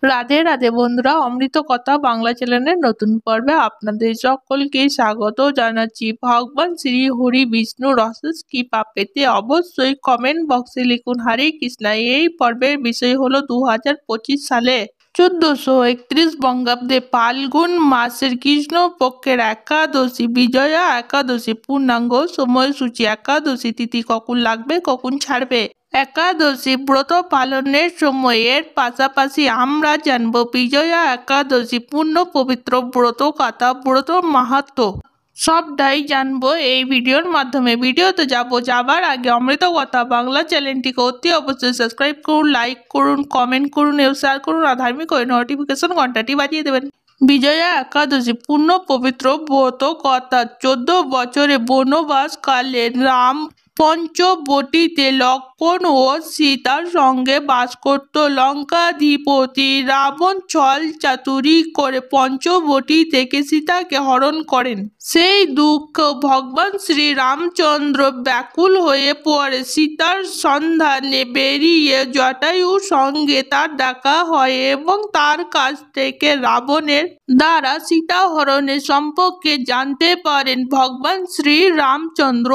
রাধে রাধে বন্ধুরা, অমৃত কথা বাংলা চ্যানেলের নতুন পর্বে আপনাদের সকলকে স্বাগত জানাচ্ছি। ভগবান শ্রী হরি বিষ্ণুর অশেষ কৃপা পেতে অবশ্যই কমেন্ট বক্সে লিখুন হরে কৃষ্ণা। এই পর্বের বিষয় হলো 2025 সালে 1431 বঙ্গাব্দে ফাল্গুন মাসের কৃষ্ণ পক্ষের একাদশী বিজয়া একাদশী। পূর্ণাঙ্গ সময়সূচি, একাদশী তিথি কখন লাগবে কখন ছাড়বে, একাদশী ব্রত পালনের সময়ের পাশাপাশি আমরা জানব বিজয়া একাদশী পূর্ণ পবিত্র ব্রত কথা, ব্রত মাহাত্ম্য সবটাই জানবো এই ভিডিওর মাধ্যমে। ভিডিওতে যাবার আগে অমৃত কথা বাংলা চ্যানেলটিকে অতি অবশ্যই সাবস্ক্রাইব করুন, লাইক করুন, কমেন্ট করুন এবং শেয়ার করুন আর ধার্মিক নোটিফিকেশন ঘন্টাটি বাজিয়ে দেবেন। বিজয়া একাদশী পূর্ণ পবিত্র ব্রত কথা। 14 বছরে বনবাস কালে রাম পঞ্চবটিতে লক্ষ্মণ ও সীতার সঙ্গে বাস করত। লঙ্কাধিপতি রাবণ ছল চাতুরি করে পঞ্চবটি থেকে সীতাকে হরণ করেন। সেই দুঃখ ভগবান শ্রী রামচন্দ্র ব্যাকুল হয়ে পড়ে। সীতার সন্ধানে বেরিয়ে জটায়ুর সঙ্গে তার দেখা হয় এবং তার কাছ থেকে রাবণের দ্বারা সীতা হরণের সম্পর্কে জানতে পারেন ভগবান শ্রী রামচন্দ্র।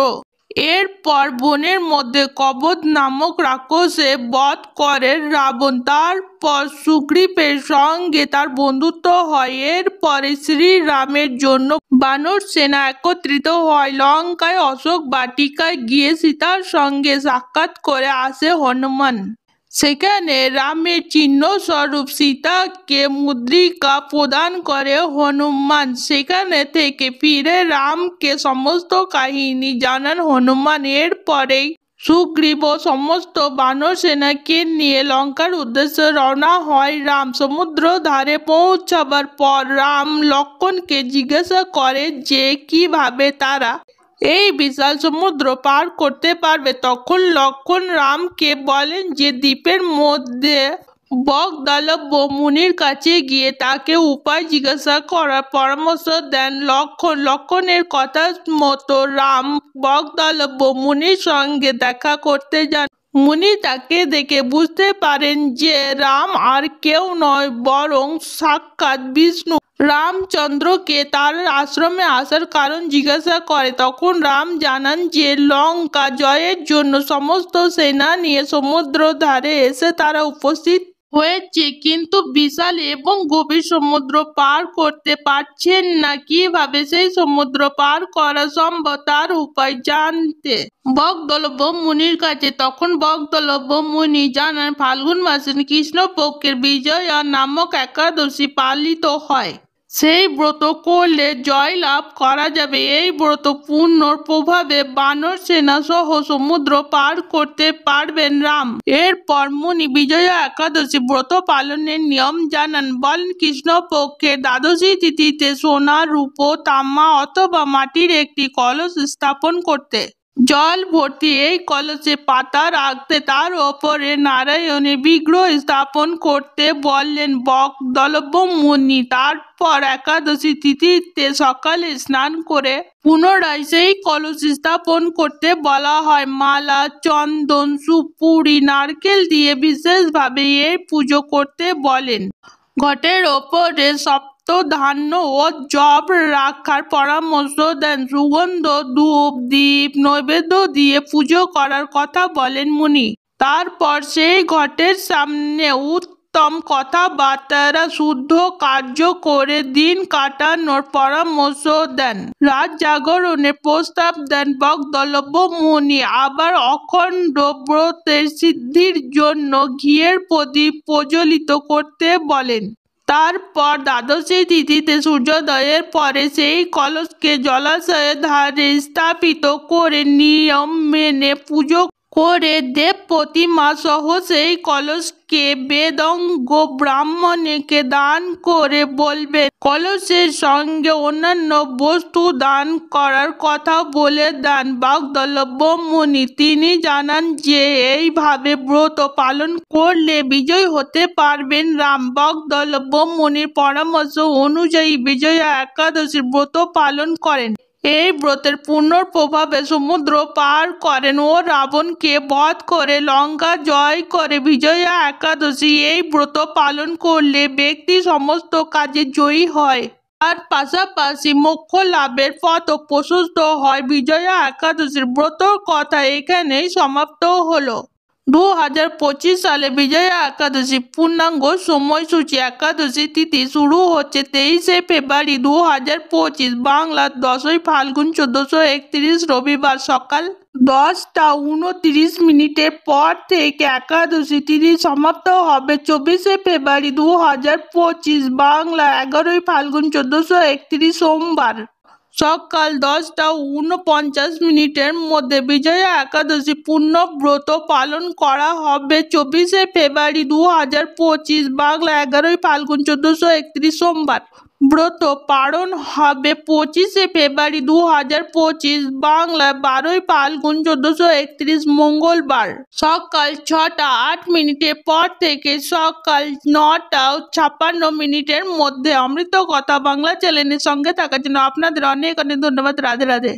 এরপর বনের মধ্যে কবধ নামক রাক্ষসে বধ করে রাবণ। তারপর সুগ্রীবের সঙ্গে তার বন্ধুত্ব হয়। এরপরে শ্রীরামের জন্য বানর সেনা একত্রিত হয়। লঙ্কায় অশোক বাটিকায় গিয়ে সীতার সঙ্গে সাক্ষাৎ করে আসে হনুমান। সেখানে রামের চিহ্ন স্বরূপ সীতাকে মুদ্রিকা প্রদান করে হনুমান। সেখানে থেকে ফিরে রামকে সমস্ত কাহিনী জানান হনুমান। এরপরেই সুগ্রীব ও সমস্ত বানর সেনাকে নিয়ে লঙ্কার উদ্দেশ্যে রওনা হয় রাম। সমুদ্র ধারে পৌঁছাবার পর রাম লক্ষ্মণকে জিজ্ঞাসা করে যে কিভাবে তারা এই বিশাল সমুদ্র পার করতে পারবে। তখন লক্ষ্মণ রামকে বলেন যে দ্বীপের মধ্যে বগদালভ মুনির কাছে গিয়ে তাকে উপায় জিজ্ঞাসা করার পরামর্শ দেন লক্ষ্মণ। লক্ষ্মণের কথা মতো রাম বগদালভ মুনির সঙ্গে দেখা করতে যান। মুনি তাকে দেখে বুঝতে পারেন যে রাম আর কেউ নয় বরং সাক্ষাৎ বিষ্ণু। রামচন্দ্রকে তার আশ্রমে আসার কারণ জিজ্ঞাসা করে। তখন রাম জানান যে লঙ্কা জয়ের জন্য সমস্ত সেনা নিয়ে সমুদ্র ধারে এসে তারা উপস্থিত হয়েছে, কিন্তু বিশাল এবং গভীর সমুদ্র পার করতে পারছেন না। কিভাবে সেই সমুদ্র পার করা সম্ভব তার উপায় জানতে বগদলভ মুনির কাছে। তখন বগদলভ মুনি জানান ফাল্গুন মাসের কৃষ্ণপক্ষের বিজয়া নামক একাদশী পালিত হয়। সেই ব্রত করলে জয় লাভ করা যাবে। এই ব্রত পূর্ণর প্রভাবে বানর সেনা সহ সমুদ্র পার করতে পারবেন রাম। এরপর মুনি বিজয়া একাদশী ব্রত পালনের নিয়ম জানান। বলেন কৃষ্ণপক্ষের দ্বাদশী তিথিতে সোনা, রূপ, তামা অথবা মাটির একটি কলস স্থাপন করতে, জল ভর্তি এই কলসে পাতা রাখতে, তার ওপরে নারায়ণের বিগ্রহ স্থাপন করতে বললেন বগদলভ মুনি। তারপর একাদশী তিথিতে সকালে স্নান করে পুনরায় সেই কলস স্থাপন করতে বলা হয়। মালা, চন্দন, সুপুরি, নারকেল দিয়ে বিশেষভাবে এর পুজো করতে বলেন। ঘটের ওপরে ধান্য ও জব রাখার পরামর্শ দেন। সুগন্ধ, ধূপ, দীপ নৈবেদ্য দিয়ে পুজো করার কথা বলেন মুনি। তারপর সেই ঘটের সামনে উত্তম কথাবার্তা শুদ্ধ কার্য করে দিন কাটানোর পরামর্শ দেন। রাত জাগরণের প্রস্তাব দেন বগদলভ মুনি। আবার অখণ্ড ব্রতের সিদ্ধির জন্য ঘিয়ের প্রদীপ প্রজ্বলিত করতে বলেন। তারপর দ্বাদশী তিথিতে সূর্যোদয়ের পরে সেই কলসকে জলাশয়ের ধারে স্থাপিত করে নিয়ম মেনে পুজো করে দেব প্রতিমা সহ সেই কলসকে বেদজ্ঞ ব্রাহ্মণকে দান করে বলবেন। কলসের সঙ্গে অন্যান্য বস্তু দান করার কথা বলে দেন বগদলভ মুনি। তিনি জানান যে এইভাবে ব্রত পালন করলে বিজয় হতে পারবেন রাম। বগদলভ মুনির পরামর্শ অনুযায়ী বিজয়া একাদশীর ব্রত পালন করেন। এই ব্রতের পুণ্যর প্রভাবে সমুদ্র পার করেন ও রাবণকে বধ করে লঙ্কা জয় করে বিজয়া একাদশী। এই ব্রত পালন করলে ব্যক্তি সমস্ত কাজে জয়ী হয়, আর পাশাপাশি মোক্ষ লাভের পথও প্রশস্ত হয়। বিজয়া একাদশীর ব্রতর কথা এখানেই সমাপ্ত হলো। 2025 সালে বিজয়া একাদশী পূর্ণাঙ্গ সময়সূচি। একাদশী তিথি শুরু হচ্ছে 23শে ফেব্রুয়ারি 2025, বাংলা 10ই ফাল্গুন 1431 রবিবার সকাল 10টা 29 মিনিটের পর থেকে। একাদশী তিথি সমাপ্ত হবে 24শে ফেব্রুয়ারি 2025, বাংলা 11ই ফাল্গুন 1431 সোমবার সকাল 10টা 49 মিনিটের মধ্যে। বিজয়া একাদশী পূর্ণ ব্রত পালন করা হবে 24শে ফেব্রুয়ারি 2025, বাংলা 11ই ফাল্গুন 1431 সোমবার। ব্রত পালন হবে 25শে ফেব্রুয়ারি 2025, বাংলা 12ই ফাল্গুন 1431 মঙ্গলবার সকাল 6টা 8 মিনিটের পর থেকে সকাল 9টা 56 মিনিটের মধ্যে। অমৃত কথা বাংলা চ্যানেলের সঙ্গে থাকার জন্য আপনাদের অনেক অনেক ধন্যবাদ। রাধে রাধে।